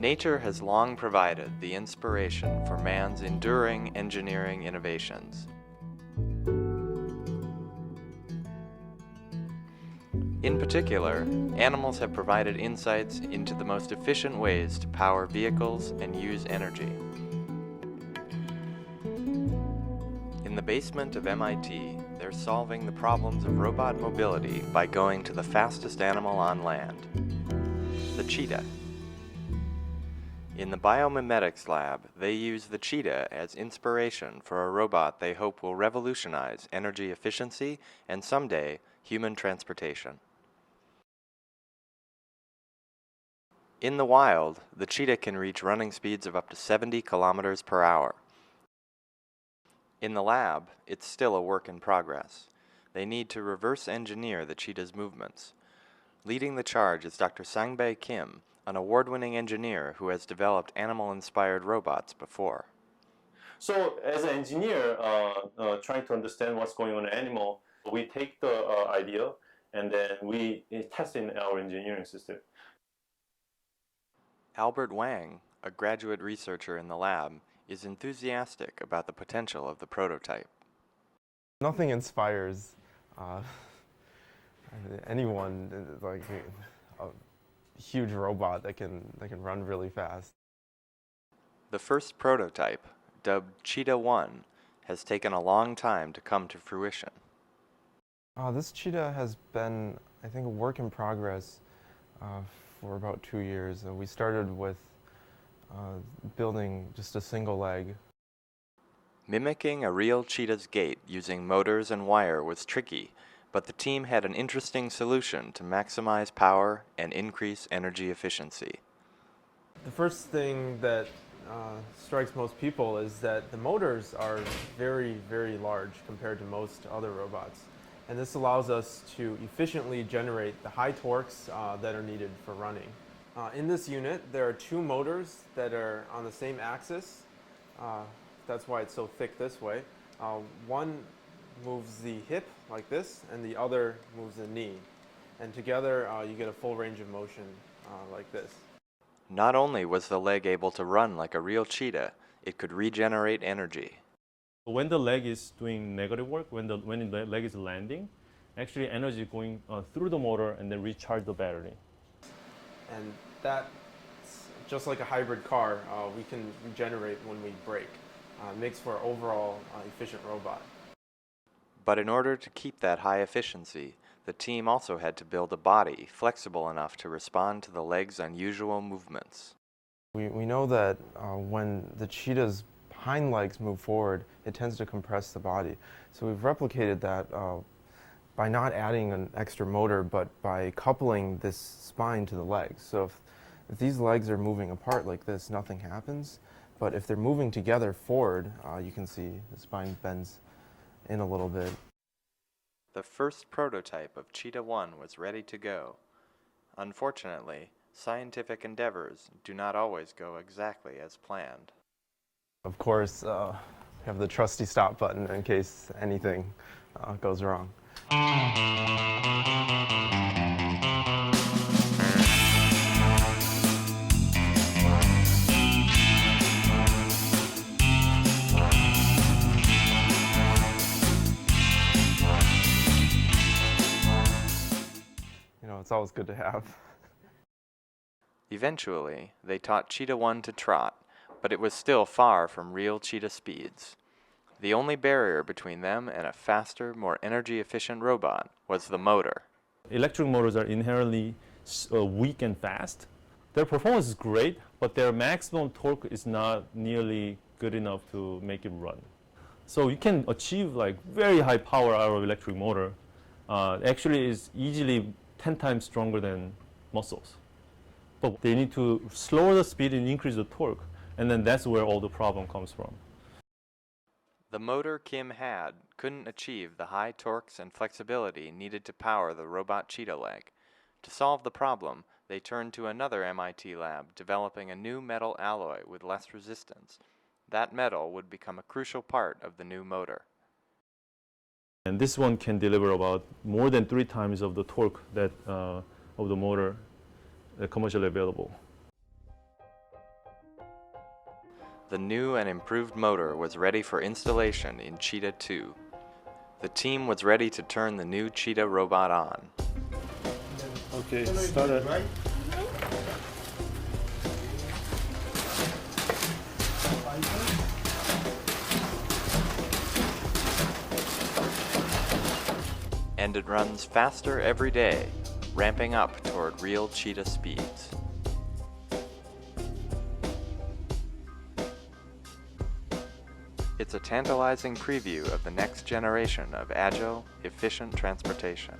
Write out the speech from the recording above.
Nature has long provided the inspiration for man's enduring engineering innovations. In particular, animals have provided insights into the most efficient ways to power vehicles and use energy. In the basement of MIT, they're solving the problems of robot mobility by going to the fastest animal on land, the cheetah. In the biomimetics lab, they use the cheetah as inspiration for a robot they hope will revolutionize energy efficiency and someday human transportation. In the wild, the cheetah can reach running speeds of up to 70 kilometers per hour. In the lab, it's still a work in progress. They need to reverse engineer the cheetah's movements. Leading the charge is Dr. Sang-bae Kim, an award-winning engineer who has developed animal-inspired robots before. So as an engineer trying to understand what's going on in an animal, we take the idea and then we test it in our engineering system. Albert Wang, a graduate researcher in the lab, is enthusiastic about the potential of the prototype. Nothing inspires anyone like a huge robot that can run really fast. The first prototype, dubbed Cheetah 1, has taken a long time to come to fruition. This cheetah has been, I think, a work in progress for about 2 years. We started with building just a single leg. Mimicking a real cheetah's gait using motors and wire was tricky, but the team had an interesting solution to maximize power and increase energy efficiency. The first thing that strikes most people is that the motors are very, very large compared to most other robots. And this allows us to efficiently generate the high torques that are needed for running. In this unit, there are 2 motors that are on the same axis. That's why it's so thick this way. One moves the hip like this, and the other moves the knee. And together, you get a full range of motion like this. Not only was the leg able to run like a real cheetah, it could regenerate energy. When the leg is doing negative work, when the leg is landing, actually energy is going through the motor and then recharge the battery. And that's just like a hybrid car, we can regenerate when we brake. Makes for an overall efficient robot. But in order to keep that high efficiency, the team also had to build a body flexible enough to respond to the leg's unusual movements. We know that when the cheetah's hind legs move forward, it tends to compress the body. So we've replicated that by not adding an extra motor, but by coupling this spine to the legs. So if these legs are moving apart like this, nothing happens. But if they're moving together forward, you can see the spine bends in a little bit. The first prototype of Cheetah 1 was ready to go. Unfortunately, scientific endeavors do not always go exactly as planned. Of course, we have the trusty stop button in case anything goes wrong. It's always good to have. Eventually, they taught Cheetah 1 to trot, but it was still far from real cheetah speeds. The only barrier between them and a faster, more energy-efficient robot was the motor. Electric motors are inherently weak and fast. Their performance is great, but their maximum torque is not nearly good enough to make it run. So you can achieve like very high power out of electric motor. Actually, is easily 10 times stronger than muscles. But they need to slower the speed and increase the torque, and then that's where all the problem comes from. The motor Kim had couldn't achieve the high torques and flexibility needed to power the robot cheetah leg. To solve the problem, they turned to another MIT lab developing a new metal alloy with less resistance. That metal would become a crucial part of the new motor. And this one can deliver about more than 3 times of the torque that of the motor commercially available. The new and improved motor was ready for installation in Cheetah 2. The team was ready to turn the new Cheetah robot on. Okay, start it. And it runs faster every day, ramping up toward real Cheetah speeds. It's a tantalizing preview of the next generation of agile, efficient transportation.